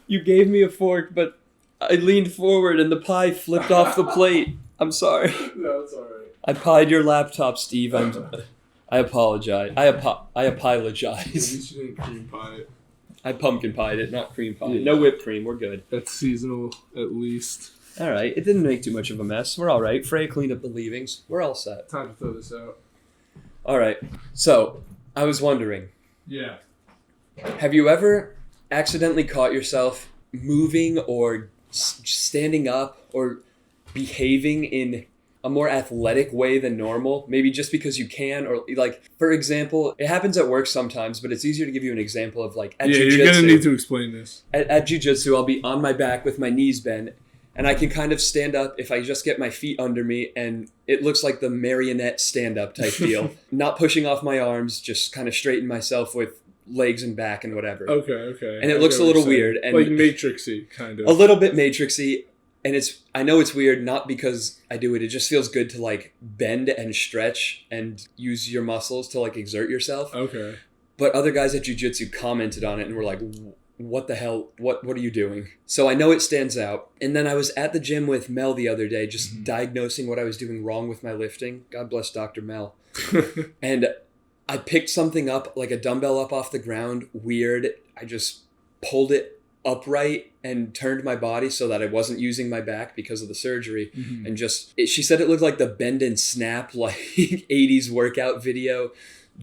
You gave me a fork, but I leaned forward and the pie flipped off the plate. I'm sorry. No, it's alright. I pied your laptop, Steve. I apologize. I apologize. At least you didn't cream pie it. I pumpkin pied it, not cream pie. Yeah. No whipped cream. We're good. That's seasonal, at least. All right. It didn't make too much of a mess. We're all right. Freya cleaned up the leavings. We're all set. Time to throw this out. All right. So, I was wondering. Yeah. Have you ever accidentally caught yourself moving or standing up or behaving in a more athletic way than normal? Maybe just because you can, or like, for example, it happens at work sometimes, but it's easier to give you an example of like at jiu-jitsu. You're gonna need to explain this. At jiu-jitsu, I'll be on my back with my knees bent, and I can kind of stand up if I just get my feet under me, and it looks like the marionette stand-up type deal. Not pushing off my arms, just kind of straighten myself with legs and back and whatever. Okay. And it looks a little weird. And like Matrixy, kind of. A little bit Matrixy. And I know it's weird, not because I do it. It just feels good to like bend and stretch and use your muscles to like exert yourself. Okay. But other guys at jiu-jitsu commented on it and were like, what the hell? What are you doing? So I know it stands out. And then I was at the gym with Mel the other day, just diagnosing what I was doing wrong with my lifting. God bless Dr. Mel. And I picked something up, like a dumbbell up off the ground, weird. I just pulled it upright and turned my body so that I wasn't using my back because of the surgery. And she said it looked like the bend and snap, like 80s workout video,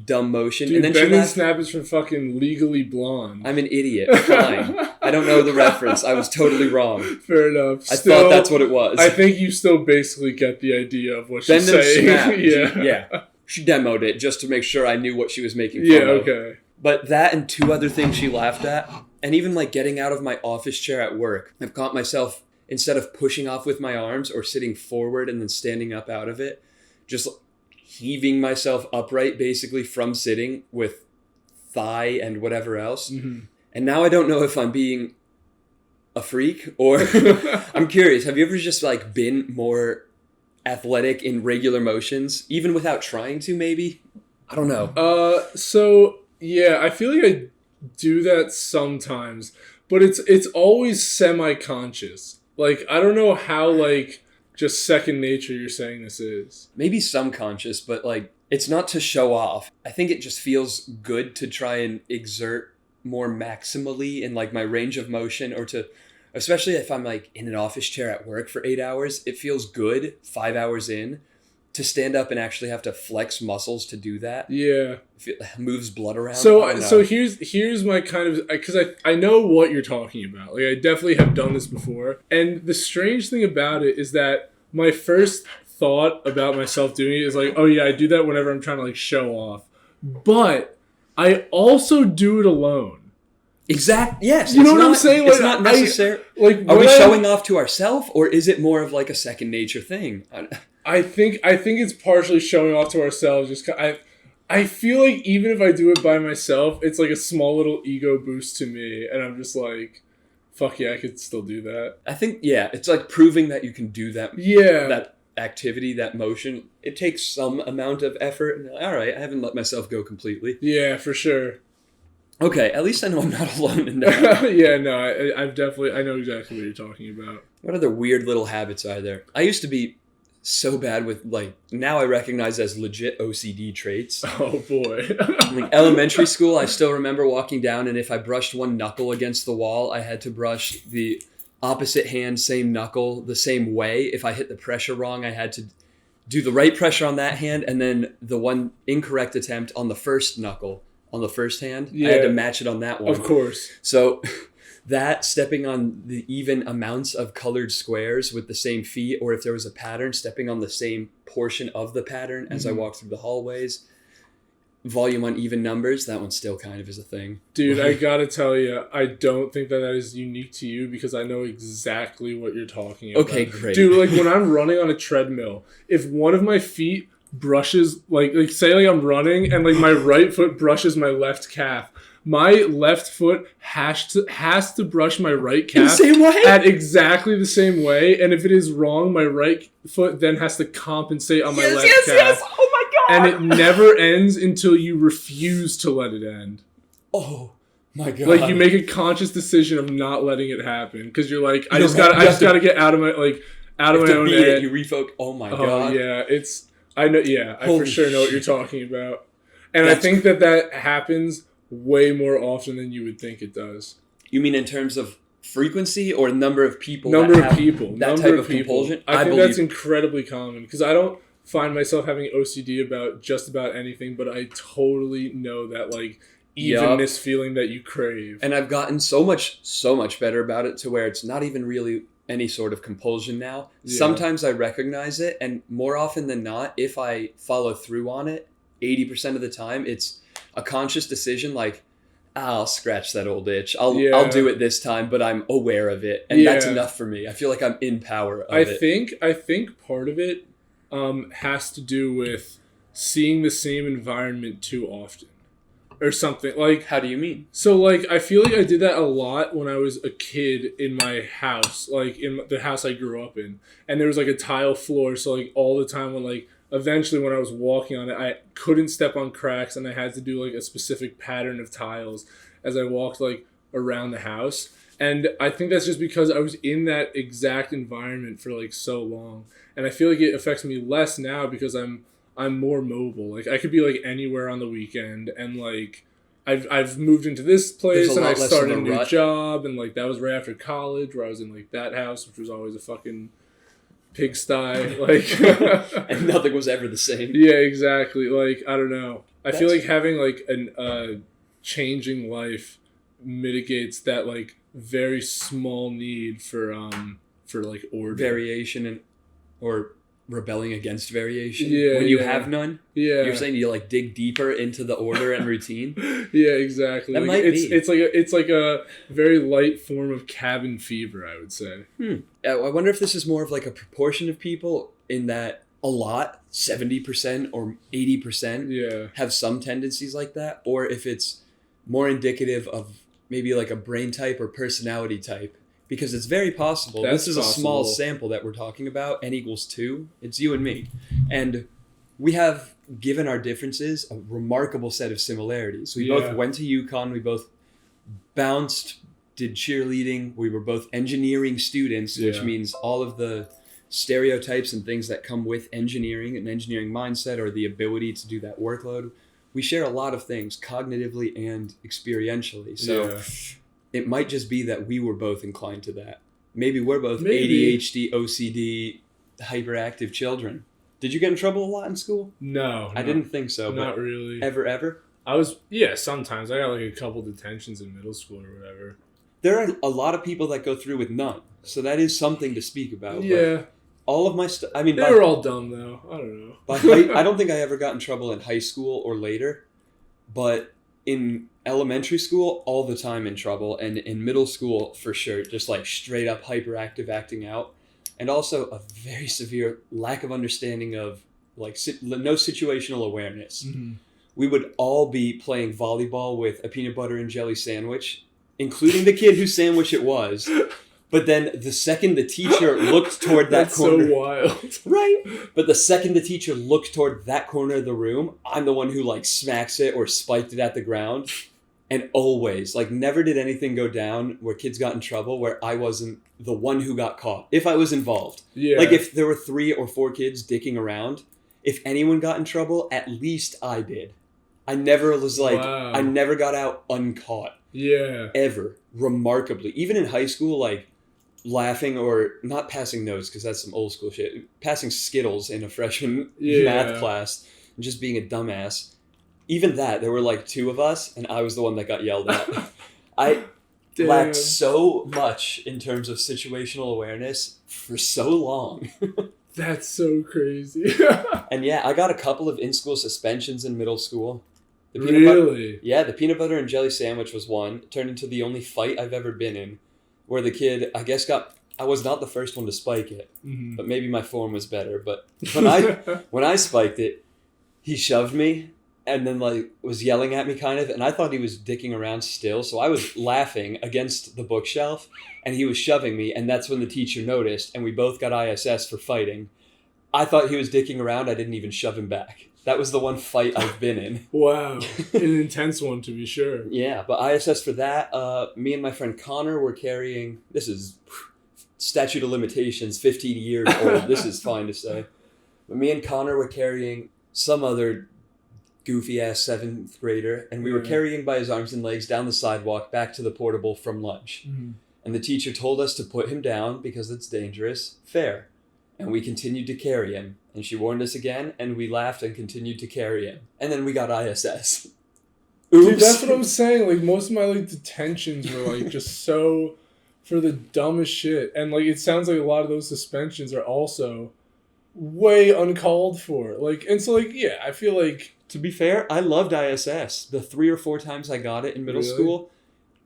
dumb motion. Dude, and then bend and snap is from fucking Legally Blonde. I'm an idiot. Fine. I don't know the reference. I was totally wrong. Fair enough. I thought that's what it was. I think you still basically get the idea of what she's bend saying. And snap. Yeah. She demoed it just to make sure I knew what she was making fun of. Okay. But that and two other things she laughed at, and even like getting out of my office chair at work, I've caught myself, instead of pushing off with my arms or sitting forward and then standing up out of it, just heaving myself upright basically from sitting with thigh and whatever else. And now I don't know if I'm being a freak or I'm curious. Have you ever just like been more athletic in regular motions, even without trying to, maybe? I don't know. So yeah, I feel like I do that sometimes, but it's always semi-conscious. Like, I don't know how, like, just second nature you're saying this is. Maybe some conscious, but like, it's not to show off. I think it just feels good to try and exert more maximally in like my range of motion, or to, especially if I'm like in an office chair at work for 8 hours, it feels good 5 hours in to stand up and actually have to flex muscles to do that. Yeah. If it moves blood around. So here's my kind of, because I know what you're talking about. Like, I definitely have done this before. And the strange thing about it is that my first thought about myself doing it is like, oh yeah, I do that whenever I'm trying to like show off. But I also do it alone. Exactly. Yes. You know what I'm saying? It's not necessary. Are we showing off to ourselves, or is it more of like a second nature thing? I think it's partially showing off to ourselves. Just I feel like even if I do it by myself, it's like a small little ego boost to me, and I'm just like, fuck yeah, I could still do that. I think it's like proving that you can do that. Yeah. That activity, that motion. It takes some amount of effort. And all right, I haven't let myself go completely. Yeah, for sure. Okay, at least I know I'm not alone in that. Yeah, no, I know exactly what you're talking about. What other weird little habits are there? I used to be so bad with, like, now I recognize as legit OCD traits. Oh boy. Like elementary school, I still remember walking down, and if I brushed one knuckle against the wall, I had to brush the opposite hand, same knuckle, the same way. If I hit the pressure wrong, I had to do the right pressure on that hand, and then the one incorrect attempt on the first knuckle on the first hand. Yeah. I had to match it on that one. Of course. So that, stepping on the even amounts of colored squares with the same feet, or if there was a pattern, stepping on the same portion of the pattern as I walked through the hallways. Volume on even numbers, that one still kind of is a thing. Dude, I gotta tell you, I don't think that is unique to you, because I know exactly what you're talking about. Okay, great. Dude, like when I'm running on a treadmill, if one of my feet brushes, like say like I'm running and like my right foot brushes my left calf, my left foot has to brush my right calf in the same way? At exactly the same way, and if it is wrong, my right foot then has to compensate on my left calf. Yes! Oh my god! And it never ends until you refuse to let it end. Oh, My God. Like, you make a conscious decision of not letting it happen because you're like, I just gotta get out of my own head. You refocus. Oh my God. Yeah, I know. Yeah, I for sure know what you're talking about, and I think that happens way more often than you would think it does. You mean in terms of frequency or number of people? That type of compulsion. I think that's incredibly common because I don't find myself having OCD about just about anything, but I totally know that like even this feeling that you crave. And I've gotten so much better about it to where it's not even really any sort of compulsion now. Yeah. Sometimes I recognize it, and more often than not, if I follow through on it, 80% of the time, it's a conscious decision like, I'll scratch that old itch. I'll do it this time, but I'm aware of it. And that's enough for me. I feel like I'm in power of it. I think part of it has to do with seeing the same environment too often. Or something. Like, how do you mean? So, like, I feel like I did that a lot when I was a kid in my house. Like, in the house I grew up in. And there was, like, a tile floor. So, like, all the time when, like, eventually when I was walking on it, I couldn't step on cracks. And I had to do, like, a specific pattern of tiles as I walked, like, around the house. And I think that's just because I was in that exact environment for, like, so long. And I feel like it affects me less now because I'm more mobile. Like, I could be, like, anywhere on the weekend, and, like, I've moved into this place, and I started a new job, and, like, that was right after college, where I was in, like, that house, which was always a fucking pigsty, like... and nothing was ever the same. Yeah, exactly. Like, I don't know. I feel like having, like, a changing life mitigates that, like, very small need for like, order. Variation or rebelling against variation when you have none. You're saying you like dig deeper into the order and routine. Yeah, exactly. That might be. It's like a very light form of cabin fever, I would say. I wonder if this is more of like a proportion of people in that a lot, 70% or 80% have some tendencies like that, or if it's more indicative of maybe like a brain type or personality type. Because it's very possible. This is a small sample that we're talking about. N equals 2. It's you and me. And we have, given our differences, a remarkable set of similarities. We both went to UConn. We both bounced, did cheerleading. We were both engineering students, which means all of the stereotypes and things that come with engineering, an engineering mindset, or the ability to do that workload. We share a lot of things cognitively and experientially. So... it might just be that we were both inclined to that. Maybe we're both ADHD, OCD, hyperactive children. Did you get in trouble a lot in school? No. I didn't think so. Not really. Ever? I was, sometimes. I got like a couple detentions in middle school or whatever. There are a lot of people that go through with none. So that is something to speak about. Yeah. But all of my stuff, I mean... They were all dumb though. I don't know. I don't think I ever got in trouble in high school or later. But in... elementary school, all the time in trouble, and in middle school, for sure, just like straight up hyperactive acting out, and also a very severe lack of understanding of like no situational awareness. Mm-hmm. We would all be playing volleyball with a peanut butter and jelly sandwich, including the kid whose sandwich it was. But then the second the teacher looked toward that corner... That's so wild. Right? But the second the teacher looked toward that corner of the room, I'm the one who like smacks it or spiked it at the ground. And always, like, never did anything go down where kids got in trouble where I wasn't the one who got caught. If I was involved. Yeah. Like, if there were 3 or 4 kids dicking around, if anyone got in trouble, at least I did. I never was like, I never got out uncaught. Yeah. Ever. Remarkably. Even in high school, like, laughing or not passing notes, because that's some old school shit. Passing Skittles in a freshman math class and just being a dumbass. Even that, there were like 2 of us, and I was the one that got yelled at. I lacked so much in terms of situational awareness for so long. That's so crazy. And yeah, I got a couple of in-school suspensions in middle school. Really? The peanut butter and jelly sandwich was one. It turned into the only fight I've ever been in, where the kid, I guess, I was not the first one to spike it, but maybe my form was better. But when I spiked it, he shoved me. And then, like, was yelling at me, kind of. And I thought he was dicking around still. So I was laughing against the bookshelf. And he was shoving me. And that's when the teacher noticed. And we both got ISS for fighting. I thought he was dicking around. I didn't even shove him back. That was the one fight I've been in. Wow. An intense one, to be sure. Yeah, but ISS for that, me and my friend Connor were carrying, this is statute of limitations, 15 years old. This is fine to say. But me and Connor were carrying some other goofy-ass 7th grader, and we were carrying by his arms and legs down the sidewalk back to the portable from lunch. Mm-hmm. And the teacher told us to put him down because it's dangerous. Fair. And we continued to carry him. And she warned us again, and we laughed and continued to carry him. And then we got ISS. Oops. Dude, that's what I'm saying. Like, most of my, like, detentions were, like, just so for the dumbest shit. And, like, it sounds like a lot of those suspensions are also way uncalled for. Like, and so, like, yeah, I feel like... To be fair, I loved ISS. The 3 or 4 times I got it in middle school,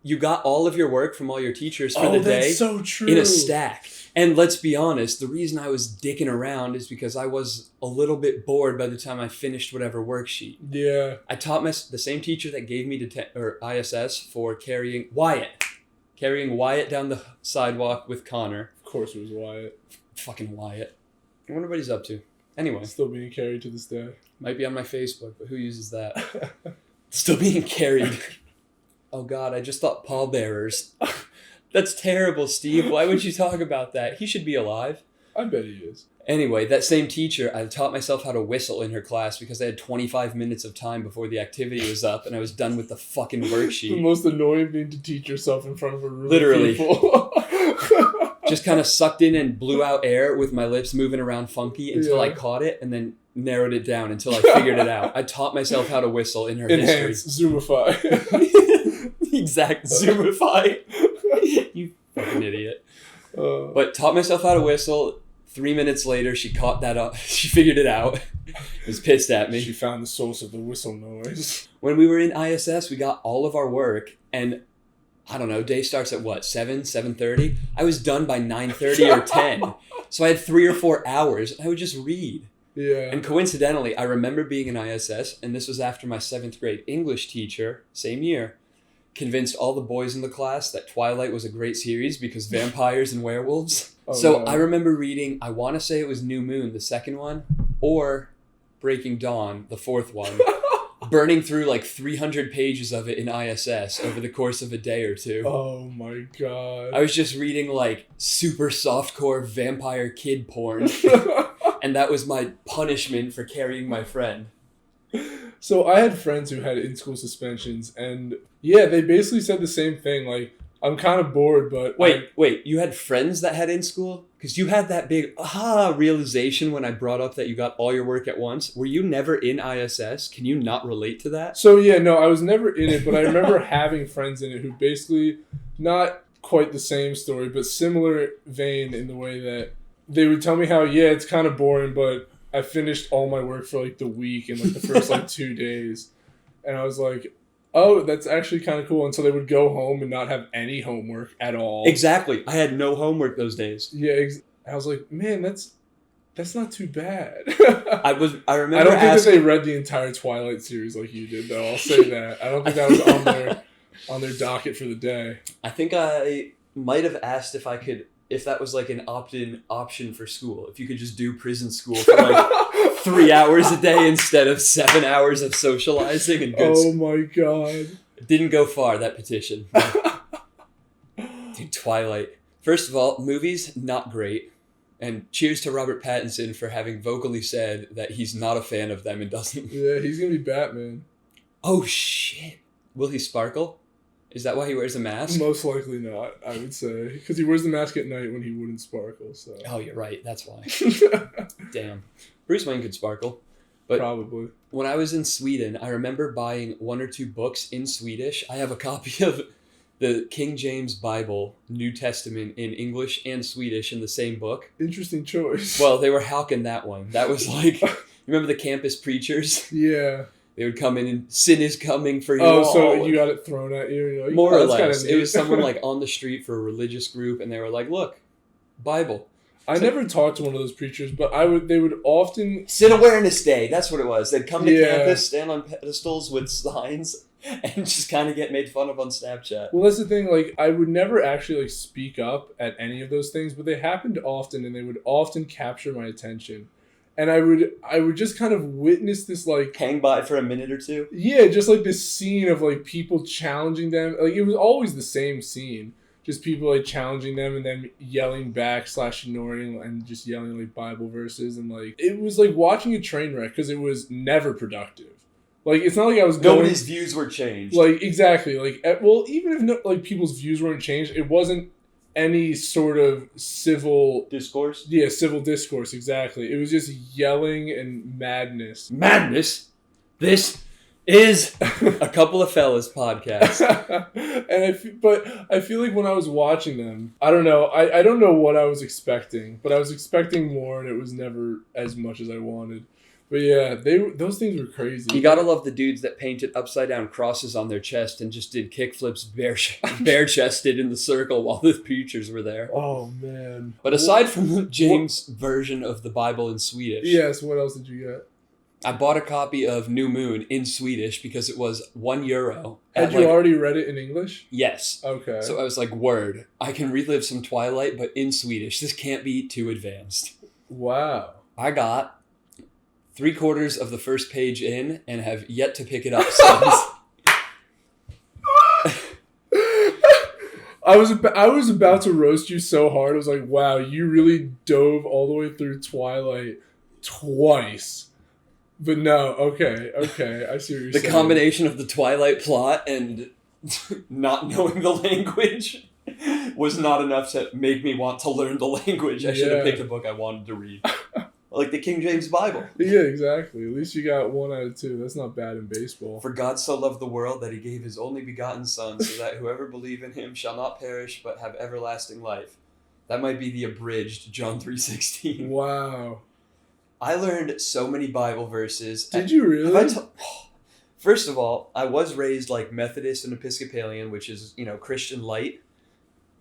you got all of your work from all your teachers for the day so true. In a stack. And let's be honest, the reason I was dicking around is because I was a little bit bored by the time I finished whatever worksheet. Yeah. I taught the same teacher that gave me ISS for carrying Wyatt down the sidewalk with Connor. Of course it was Wyatt. Fucking Wyatt. I wonder what he's up to. Anyway. Still being carried to this day. Might be on my Facebook, but who uses that? Still being carried. Oh God, I just thought pallbearers. That's terrible, Steve. Why would you talk about that? He should be alive. I bet he is. Anyway, that same teacher, I taught myself how to whistle in her class because I had 25 minutes of time before the activity was up and I was done with the fucking worksheet. The most annoying thing to teach yourself in front of a room Literally. of people. Just kind of sucked in and blew out air with my lips moving around funky until I caught it and then narrowed it down until I figured it out. I taught myself how to whistle in her Enhance, history. Zoomify. Exact Zoomify. You fucking idiot. But taught myself how to whistle. 3 minutes later, she caught that up. She figured it out. Was pissed at me. She found the source of the whistle noise. When we were in ISS, we got all of our work, and I don't know, day starts at what, 7:30? I was done by 9:30 or 10. So I had 3 or 4 hours, and I would just read. Yeah. And coincidentally, I remember being in ISS, and this was after my 7th grade English teacher, same year, convinced all the boys in the class that Twilight was a great series because vampires and werewolves. So I remember reading, I want to say it was New Moon, the second one, or Breaking Dawn, the fourth one, burning through like 300 pages of it in ISS over the course of a day or two. Oh my God. I was just reading like super softcore vampire kid porn. And that was my punishment for carrying my friend. So I had friends who had in-school suspensions, and yeah, they basically said the same thing. Like, I'm kind of bored, but... Wait, you had friends that had in school? Because you had that big realization when I brought up that you got all your work at once. Were you never in ISS? Can you not relate to that? So yeah, no, I was never in it, but I remember having friends in it who basically, not quite the same story, but similar vein in the way that they would tell me how, yeah, it's kind of boring, but I finished all my work for like the week in like the first like 2 days. And I was like, oh, that's actually kind of cool. And so they would go home and not have any homework at all. Exactly. I had no homework those days. Yeah, I was like, man, that's not too bad. I remember I don't think that they read the entire Twilight series like you did, though. I'll say that. I don't think that was on their docket for the day. I think I might have asked if that was like an opt-in option for school. If you could just do prison school for like 3 hours a day instead of 7 hours of socializing and good. Oh my God. It didn't go far, that petition. Dude, Twilight. First of all, movies, not great. And cheers to Robert Pattinson for having vocally said that he's not a fan of them and doesn't. Yeah, he's going to be Batman. Oh, shit. Will he sparkle? Is that why he wears a mask? Most likely not, I would say. Because he wears the mask at night when he wouldn't sparkle. So. Oh, you're right. That's why. Damn. Bruce Wayne could sparkle. But probably. When I was in Sweden, I remember buying 1 or 2 books in Swedish. I have a copy of the King James Bible, New Testament, in English and Swedish in the same book. Interesting choice. Well, they were hawking that one. That was like, remember the campus preachers? Yeah. They would come in and sin is coming for you. Oh, so you got it thrown at you? You're like, more or less. It was someone like on the street for a religious group, and they were like, look, Bible. I never talked to one of those preachers, but they would often... Sin Awareness Day, that's what it was. They'd come to campus, stand on pedestals with signs, and just kind of get made fun of on Snapchat. Well, that's the thing, like, I would never actually, like, speak up at any of those things, but they happened often, and they would often capture my attention. And I would just kind of witness this like hang by for a minute or two. Yeah, just like this scene of like people challenging them. Like it was always the same scene. Just people like challenging them and then yelling back / ignoring and just yelling like Bible verses, and like it was like watching a train wreck because it was never productive. Like it's not like I was nobody's views were changed. Like exactly, like well, even if like people's views weren't changed, it wasn't any sort of civil discourse. Yeah, civil discourse. Exactly. It was just yelling and madness. Madness. This is a Couple of Fellas podcast. And I feel like when I was watching them, I don't know. I don't know what I was expecting, but I was expecting more, and it was never as much as I wanted. But yeah, those things were crazy. You gotta love the dudes that painted upside down crosses on their chest and just did kickflips bare chested in the circle while the preachers were there. Oh man! But aside from James' version of the Bible in Swedish, yes. What else did you get? I bought a copy of New Moon in Swedish because it was €1. Had you already read it in English? Yes. Okay. So I was like, word, I can relive some Twilight, but in Swedish. This can't be too advanced. Wow. I got 3/4 of the first page in and have yet to pick it up since. I was about to roast you so hard. I was like, wow, you really dove all the way through Twilight twice. But no, okay, I see what you're saying. The combination of the Twilight plot and not knowing the language was not enough to make me want to learn the language. I should have picked a book I wanted to read. Like the King James Bible. Yeah, exactly. At least you got 1 out of 2. That's not bad in baseball. For God so loved the world that he gave his only begotten Son, so that whoever believe in him shall not perish but have everlasting life. That might be the abridged John 3:16. Wow. I learned so many Bible verses. Did you really? First of all, I was raised like Methodist and Episcopalian, which is, Christian light.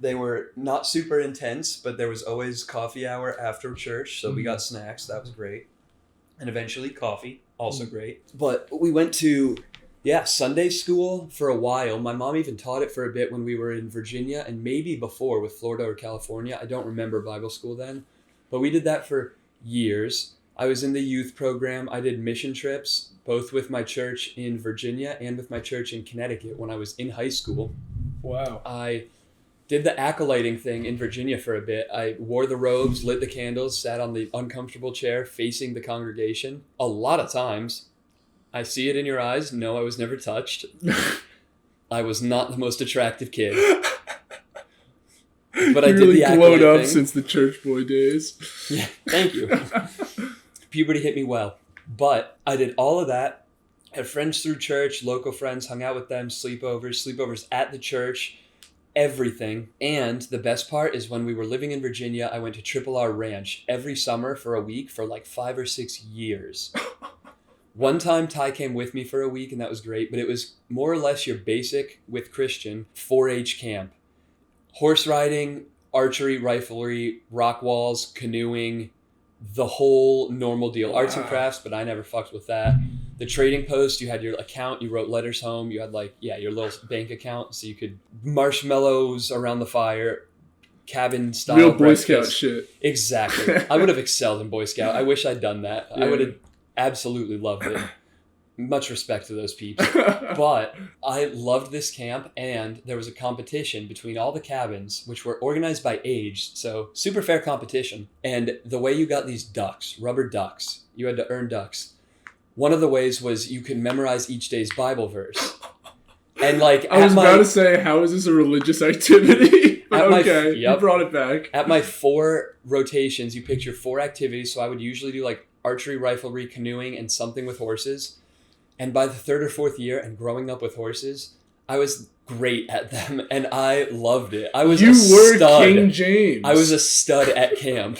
They were not super intense, but there was always coffee hour after church, so we got snacks. That was great. And eventually coffee, also great. But we went to, Sunday school for a while. My mom even taught it for a bit when we were in Virginia, and maybe before with Florida or California. I don't remember Bible school then. But we did that for years. I was in the youth program. I did mission trips, both with my church in Virginia and with my church in Connecticut when I was in high school. Wow. I did the acolyting thing in Virginia for a bit. I wore the robes, lit the candles, sat on the uncomfortable chair facing the congregation. A lot of times. I see it in your eyes. No, I was never touched. I was not the most attractive kid. But I did really the acolyte glowed up thing. Since the church boy days. Yeah, thank you. Puberty hit me well. But I did all of that. Had friends through church, local friends, hung out with them, sleepovers at the church, everything. And the best part is when we were living in Virginia, I went to Triple R Ranch every summer for a week for like 5 or 6 years. One time Ty came with me for a week and that was great, but it was more or less your basic, with Christian, 4-H camp. Horse riding, archery, riflery, rock walls, canoeing, the whole normal deal. Wow. Arts and crafts, but I never fucked with that. The trading post, you had your account, you wrote letters home, you had your little bank account, so you could marshmallows around the fire, cabin style. Real Boy Scout shit. Exactly. I would have excelled in Boy Scout. I wish I'd done that. Yeah. I would have absolutely loved it. Much respect to those people. But I loved this camp, and there was a competition between all the cabins, which were organized by age, so super fair competition. And the way you got these ducks, rubber ducks, you had to earn ducks. One of the ways was you could memorize each day's Bible verse. And I was about to say, how is this a religious activity? Okay, you brought it back. At my 4 rotations, you picked your 4 activities, so I would usually do archery, riflery, canoeing, and something with horses. And by the 3rd or 4th year, and growing up with horses, I was great at them, and I loved it. I was stud. King James. I was a stud at camp.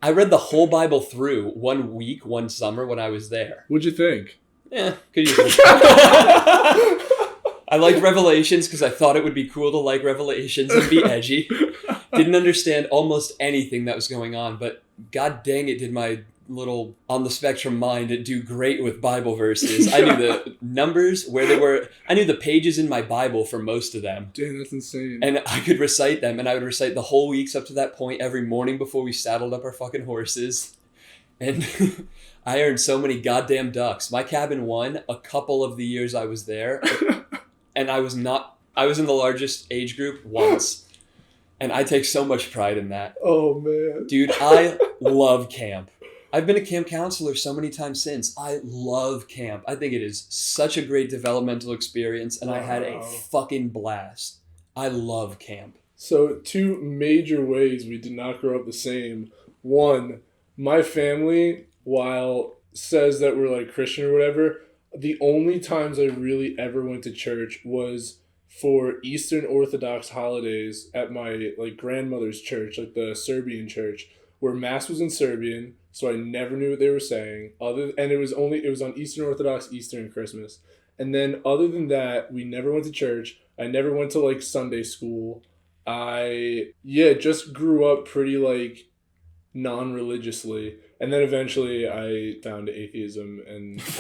I read the whole Bible through 1 week, one summer when I was there. What'd you think? Could use I liked Revelations because I thought it would be cool to like Revelations and be edgy. Didn't understand almost anything that was going on, but god dang it did my little on the spectrum mind do great with Bible verses. I knew the numbers, where they were. I knew the pages in my Bible for most of them. Damn, that's insane. And I could recite them, and I would recite the whole weeks up to that point every morning before we saddled up our fucking horses. And I earned so many goddamn ducks. My cabin won a couple of the years I was there. And I was in the largest age group once. And I take so much pride in that. Oh, man. Dude, I love camp. I've been a camp counselor so many times since. I love camp. I think it is such a great developmental experience, and I had a fucking blast. I love camp. So, 2 major ways we did not grow up the same. One, my family, while says that we're like Christian or whatever, the only times I really ever went to church was for Eastern Orthodox holidays at my like grandmother's church, like the Serbian church, where Mass was in Serbian, so I never knew what they were saying. And it was on Eastern Orthodox, Easter, and Christmas. And then other than that, we never went to church. I never went to like Sunday school. I just grew up pretty like non-religiously. And then eventually I found atheism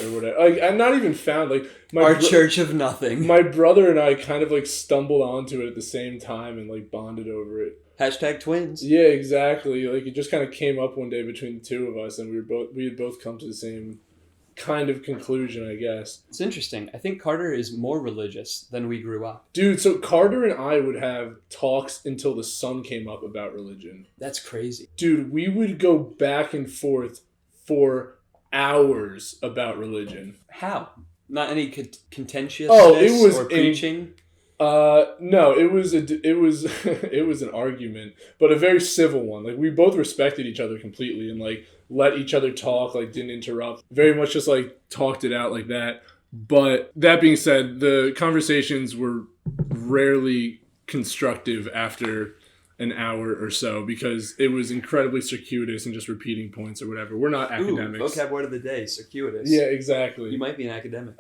or whatever. Like, I'm not even found, like... Our church of nothing. My brother and I kind of, like, stumbled onto it at the same time and, like, bonded over it. Hashtag twins. Yeah, exactly. Like, it just kind of came up one day between the two of us, and we had both come to the same kind of conclusion, I guess. It's interesting. I think Carter is more religious than we grew up. Dude, so Carter and I would have talks until the sun came up about religion. That's crazy. Dude, we would go back and forth for hours about religion. How? Not any contentiousness or preaching? No, it was it was an argument, but a very civil one. Like, we both respected each other completely and like let each other talk, like didn't interrupt. Very much just like talked it out like that. But that being said, the conversations were rarely constructive after an hour or so because it was incredibly circuitous and just repeating points or whatever. We're not academics. Vocab word of the day, circuitous. Yeah, exactly. You might be an academic.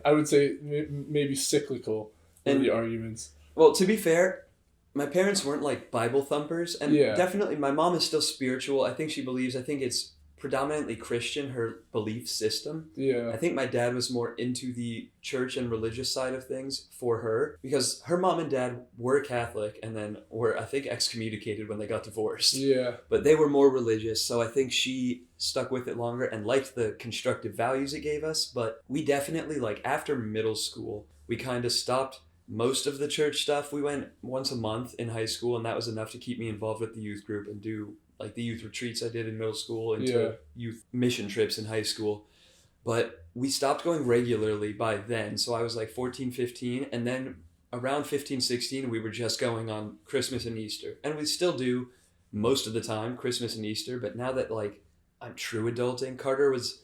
I would say maybe cyclical. And the arguments. Well, to be fair, my parents weren't like Bible thumpers, and definitely my mom is still spiritual. I think it's predominantly Christian, her belief system. Yeah. I think my dad was more into the church and religious side of things for her because her mom and dad were Catholic and then were, I think, excommunicated when they got divorced. Yeah. But they were more religious, so I think she stuck with it longer and liked the constructive values it gave us. But we definitely, like, after middle school, we kind of stopped most of the church stuff. We went once a month in high school, and that was enough to keep me involved with the youth group and do like the youth retreats I did in middle school and youth mission trips in high school. But we stopped going regularly by then. So I was like 14, 15, and then around 15, 16, we were just going on Christmas and Easter. And we still do most of the time, Christmas and Easter. But now that like I'm true adulting, Carter was,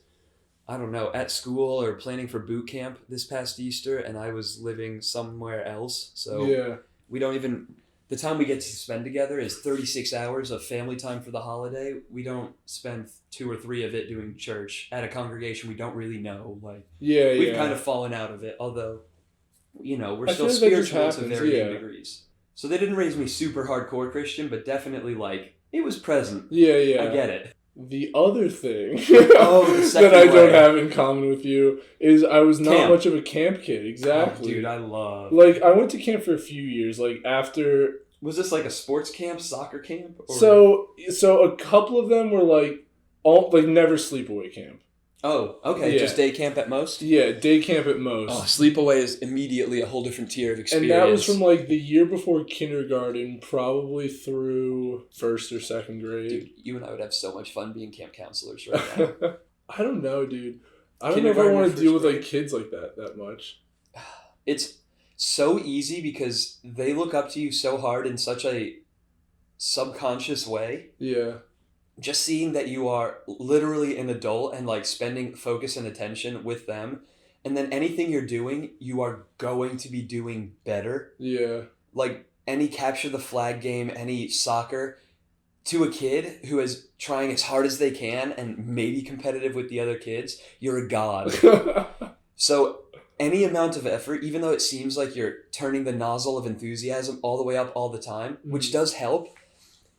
I don't know, at school or planning for boot camp this past Easter, and I was living somewhere else. So we don't even, the time we get to spend together is 36 hours of family time for the holiday. We don't spend 2 or 3 of it doing church at a congregation we don't really know. Like, we've kind of fallen out of it, although, you know, we're still spiritual to varying degrees. So they didn't raise me super hardcore Christian, but definitely like, it was present. Yeah. I get it. The other thing that I don't have in common with you is I was not much of a camp kid. Exactly. Oh, dude, I love... Like, I went to camp for a few years, like, after... Was this like a sports camp, soccer camp? Or... So a couple of them were, like, never sleepaway camp. Oh, okay. Yeah. Just day camp at most? Yeah, day camp at most. Oh, sleepaway is immediately a whole different tier of experience. And that was from, like, the year before kindergarten, probably through 1st or 2nd grade. Dude, you and I would have so much fun being camp counselors right now. I don't know, dude. I don't know if I want to deal with, like, kids like that much. It's so easy because they look up to you so hard in such a subconscious way. Yeah. Just seeing that you are literally an adult and like spending focus and attention with them, and then anything you're doing, you are going to be doing better. Yeah. Like any capture the flag game, any soccer, to a kid who is trying as hard as they can and maybe competitive with the other kids, you're a god. So any amount of effort, even though it seems like you're turning the nozzle of enthusiasm all the way up all the time, which does help,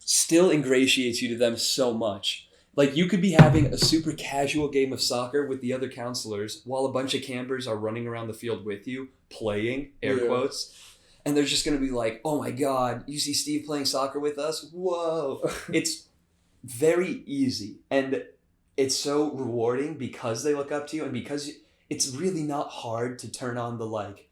still ingratiates you to them so much. Like, you could be having a super casual game of soccer with the other counselors while a bunch of campers are running around the field with you, playing, air quotes, and they're just going to be like, oh my God, you see Steve playing soccer with us? Whoa. It's very easy. And it's so rewarding because they look up to you and because it's really not hard to turn on the like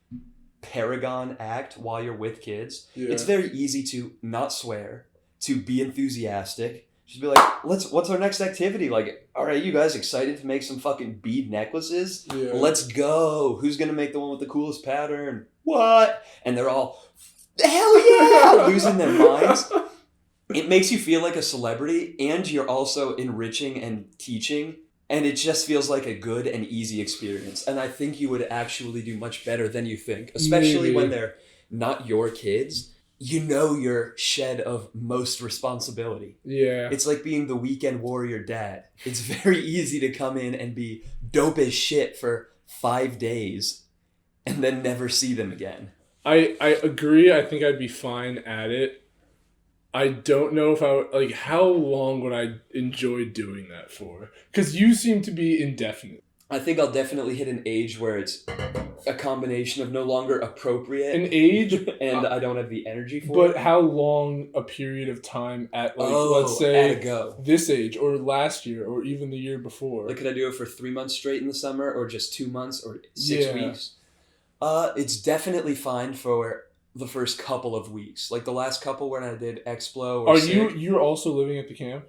paragon act while you're with kids. Yeah. It's very easy to not swear, to be enthusiastic. Just be like, what's our next activity? Like, all right, you guys excited to make some fucking bead necklaces? Yeah. Let's go. Who's going to make the one with the coolest pattern? What? And they're all, hell yeah, losing their minds. It makes you feel like a celebrity, and you're also enriching and teaching, and it just feels like a good and easy experience. And I think you would actually do much better than you think, especially when they're not your kids. You know you're shed of most responsibility. Yeah. It's like being the weekend warrior dad. It's very easy to come in and be dope as shit for 5 days and then never see them again. I agree. I think I'd be fine at it. I don't know if I would, like, how long would I enjoy doing that for? Because you seem to be indefinite. I think I'll definitely hit an age where it's a combination of no longer appropriate. An age? And I don't have the energy for it. But how long a period of time at, like, let's at say, a go. this age, or last year, or even the year before? Like, could I do it for 3 months straight in the summer, or just 2 months, or 6 weeks? It's definitely fine for the first couple of weeks. Like, the last couple when I did Explo or You're also living at the camp?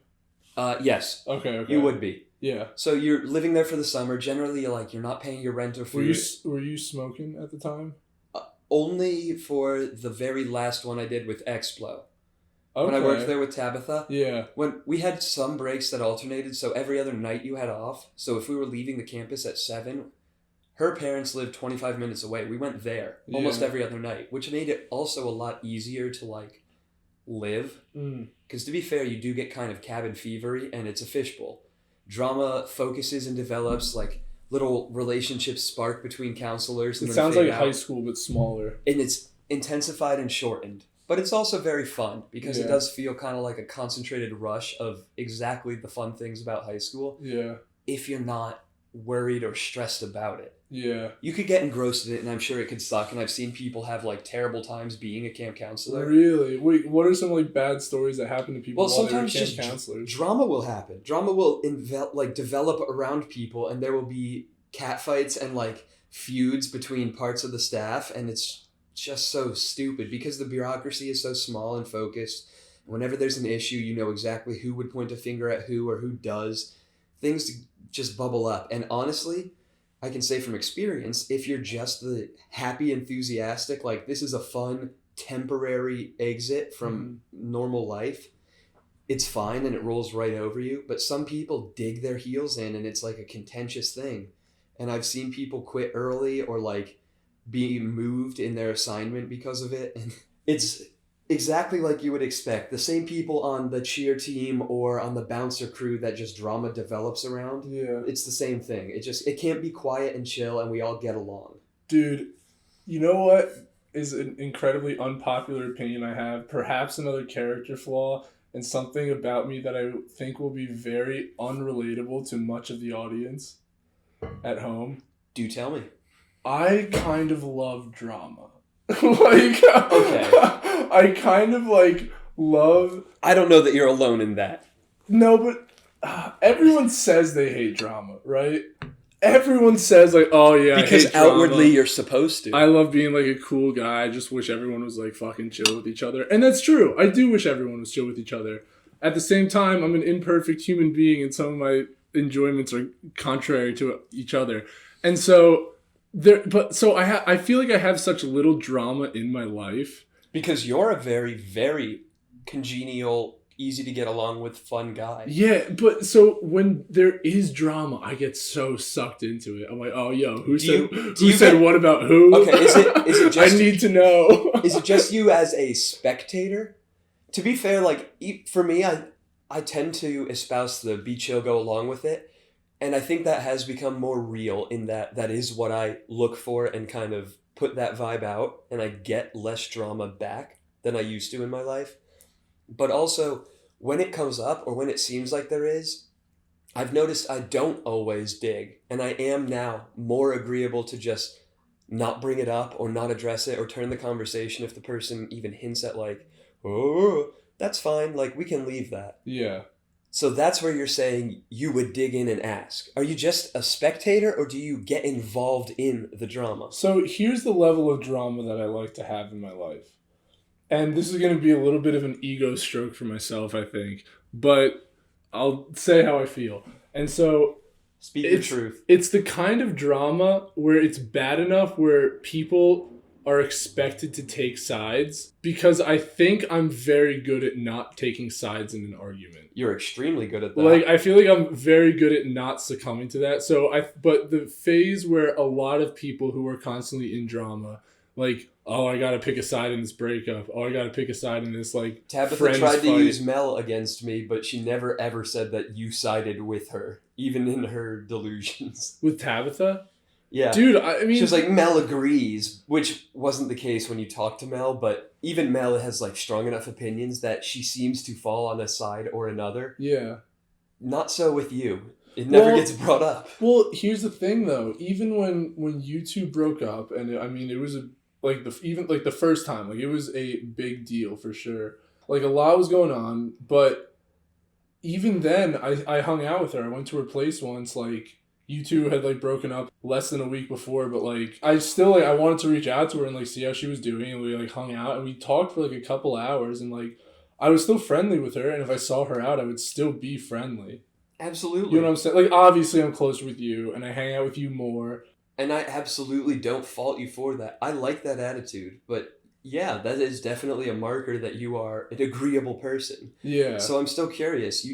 Yes. Okay. You would be. Yeah. So you're living there for the summer. Generally, you're not paying your rent or food. Were you smoking at the time? Only for the very last one I did with Explo. Okay. When I worked there with Tabitha. Yeah. When we had some breaks that alternated, so every other night you had off. So if we were leaving the campus at 7, her parents lived 25 minutes away. We went there almost every other night, which made it also a lot easier to like live. Because to be fair, you do get kind of cabin fevery, and it's a fishbowl. Drama focuses and develops, like little relationships spark between counselors. It sounds like high school, but smaller. And it's intensified and shortened. But it's also very fun because it does feel kind of like a concentrated rush of exactly the fun things about high school. Yeah. If you're not worried or stressed about it. Yeah. You could get engrossed in it, and I'm sure it could suck, and I've seen people have like terrible times being a camp counselor. Really? Wait, what are some like bad stories that happen to people while sometimes they were camp just counselors? Drama will happen. Drama will develop around people, and there will be catfights and like feuds between parts of the staff, and it's just so stupid because the bureaucracy is so small and focused. Whenever there's an issue, you know exactly who would point a finger at who or who does. Things just bubble up, and honestly, I can say from experience, if you're just the happy, enthusiastic, like this is a fun, temporary exit from normal life, it's fine and it rolls right over you. But some people dig their heels in, and it's like a contentious thing. And I've seen people quit early or like be moved in their assignment because of it. And it's exactly like you would expect. The same people on the cheer team or on the bouncer crew that just drama develops around. Yeah. It's the same thing. It can't be quiet and chill and we all get along. Dude, you know what is an incredibly unpopular opinion I have? Perhaps another character flaw and something about me that I think will be very unrelatable to much of the audience at home. Do tell me. I kind of love drama. Okay. I kind of like love. I don't know that you're alone in that. No, but everyone says they hate drama, right? Everyone says like, oh yeah, because I hate drama. Outwardly you're supposed to. I love being like a cool guy. I just wish everyone was like fucking chill with each other, and that's true. I do wish everyone was chill with each other. At the same time, I'm an imperfect human being, and some of my enjoyments are contrary to each other, and so. I feel like I have such little drama in my life. Because you're a very, very congenial, easy to get along with, fun guy. Yeah, but so when there is drama, I get so sucked into it. I'm like, oh, yo, who said what about who? Okay, is it just... I need to know. Is it just you as a spectator? To be fair, like, for me, I tend to espouse the be chill, go along with it. And I think that has become more real in that is what I look for and kind of put that vibe out. And I get less drama back than I used to in my life. But also, when it comes up or when it seems like there is, I've noticed I don't always dig. And I am now more agreeable to just not bring it up or not address it or turn the conversation if the person even hints at like, oh, that's fine. Like, we can leave that. Yeah. So that's where you're saying you would dig in and ask. Are you just a spectator or do you get involved in the drama? So here's the level of drama that I like to have in my life. And this is going to be a little bit of an ego stroke for myself, I think. But I'll say how I feel. And so Speak your truth. It's the kind of drama where it's bad enough where people are expected to take sides, because I think I'm very good at not taking sides in an argument. You're extremely good at that. Like, I feel like I'm very good at not succumbing to that. But the phase where a lot of people who are constantly in drama, like, oh, I gotta pick a side in this breakup. Oh, I gotta pick a side in this, like, Tabitha tried to use Mel against me, but she never ever said that you sided with her, even in her delusions. With Tabitha? Yeah. Dude, I mean... She was like, Mel agrees, which wasn't the case when you talked to Mel, but even Mel has, like, strong enough opinions that she seems to fall on a side or another. Yeah. Not so with you. It never gets brought up. Well, here's the thing, though. Even when you two broke up, and it was the first time, like, it was a big deal for sure. Like, a lot was going on, but even then, I hung out with her. I went to her place once, like, you two had, like, broken up less than a week before, but, like, I still, like, I wanted to reach out to her and, like, see how she was doing, and we, like, hung out, and we talked for, like, a couple hours, and, like, I was still friendly with her, and if I saw her out, I would still be friendly. Absolutely. You know what I'm saying? Like, obviously, I'm closer with you, and I hang out with you more. And I absolutely don't fault you for that. I like that attitude, but yeah, that is definitely a marker that you are an agreeable person. Yeah. So I'm still curious.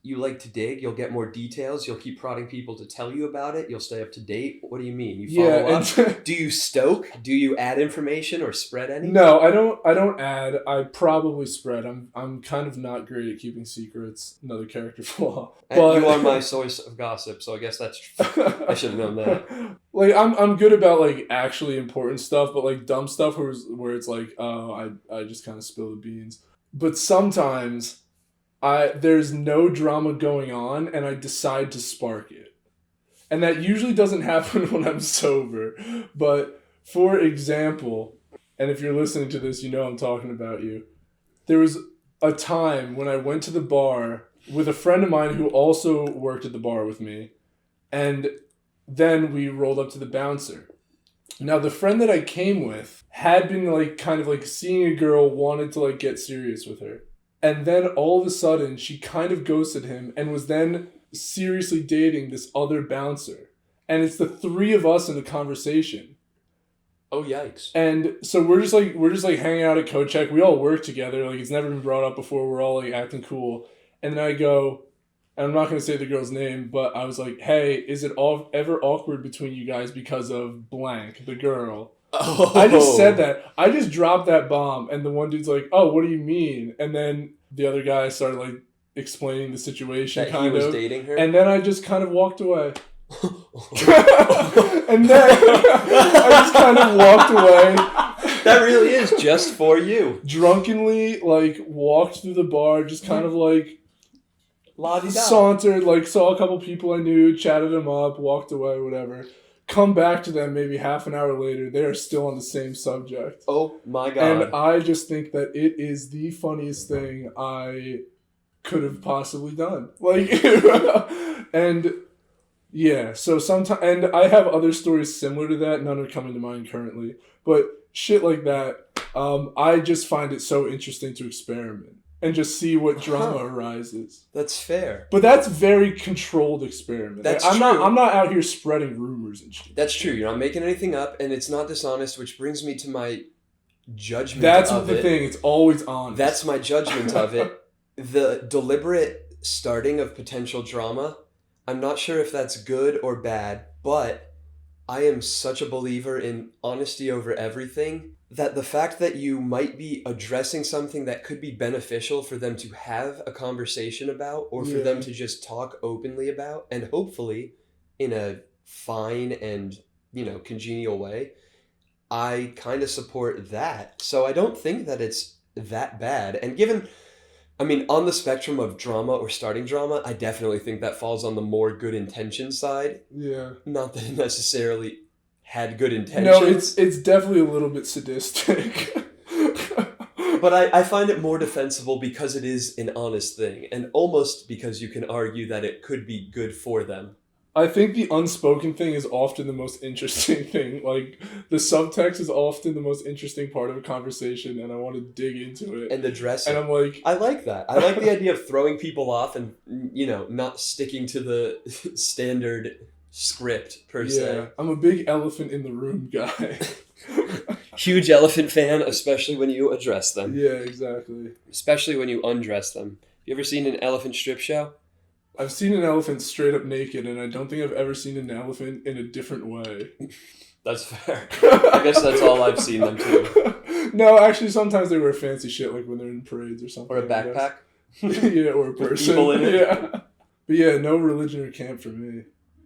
You like to dig, you'll get more details, you'll keep prodding people to tell you about it, you'll stay up to date. What do you mean? You follow up? Do you stoke? Do you add information or spread any? No, I don't add. I probably spread. I'm kind of not great at keeping secrets. Another character flaw. But you are my source of gossip, so I guess that's I should have known that. Like, I'm good about, like, actually important stuff, but, like, dumb stuff where it's like, oh, I just kind of spill the beans. But sometimes there's no drama going on and I decide to spark it. And that usually doesn't happen when I'm sober. But for example, and if you're listening to this, you know I'm talking about you. There was a time when I went to the bar with a friend of mine who also worked at the bar with me, and then we rolled up to the bouncer. Now, the friend that I came with had been, like, kind of, like, seeing a girl, wanted to, like, get serious with her. And then all of a sudden, she kind of ghosted him and was then seriously dating this other bouncer. And it's the three of us in a conversation. Oh, yikes. And so we're just like hanging out at Code Check. We all work together. Like, it's never been brought up before. We're all, like, acting cool. And then I go... And I'm not going to say the girl's name, but I was like, hey, is it ever awkward between you guys because of blank, the girl? Oh. I just said that. I just dropped that bomb, and the one dude's like, oh, what do you mean? And then the other guy started, like, explaining the situation, that he was dating her? And then I just kind of walked away. And then I just kind of walked away. That really is just for you. Drunkenly, like, walked through the bar, just kind of, like... La-di-da. Sauntered, like, saw a couple people I knew, chatted them up, walked away, whatever. Come back to them maybe half an hour later, they are still on the same subject. Oh my god. And I just think that it is the funniest thing I could have possibly done. Like, and yeah, so sometimes, and I have other stories similar to that, none are coming to mind currently, but shit like that, I just find it so interesting to experiment. And just see what drama arises. That's fair. But that's very controlled experiment. That's true. I'm not out here spreading rumors and shit. That's true. You're not making anything up, and it's not dishonest, which brings me to my judgment That's of the thing. It's always honest. That's my judgment of it. The deliberate starting of potential drama, I'm not sure if that's good or bad, but I am such a believer in honesty over everything that the fact that you might be addressing something that could be beneficial for them to have a conversation about, or for them to just talk openly about, and hopefully in a fine and, congenial way, I kind of support that. So I don't think that it's that bad. And on the spectrum of drama or starting drama, I definitely think that falls on the more good intention side. Yeah. Not that it necessarily had good intentions. No, it's definitely a little bit sadistic. But I find it more defensible because it is an honest thing, and almost because you can argue that it could be good for them. I think the unspoken thing is often the most interesting thing. Like, the subtext is often the most interesting part of a conversation, and I want to dig into it. And address it. And I'm like... I like that. I like the idea of throwing people off and, not sticking to the standard script, per se. I'm a big elephant in the room guy. Huge elephant fan, especially when you address them. Yeah, exactly. Especially when you undress them. You ever seen an elephant strip show? I've seen an elephant straight up naked, and I don't think I've ever seen an elephant in a different way. That's fair. I guess that's all I've seen them too. No, actually, sometimes they wear fancy shit, like when they're in parades or something. Or a backpack. Yeah, or a person. People in it. Yeah. But yeah, no religion or camp for me.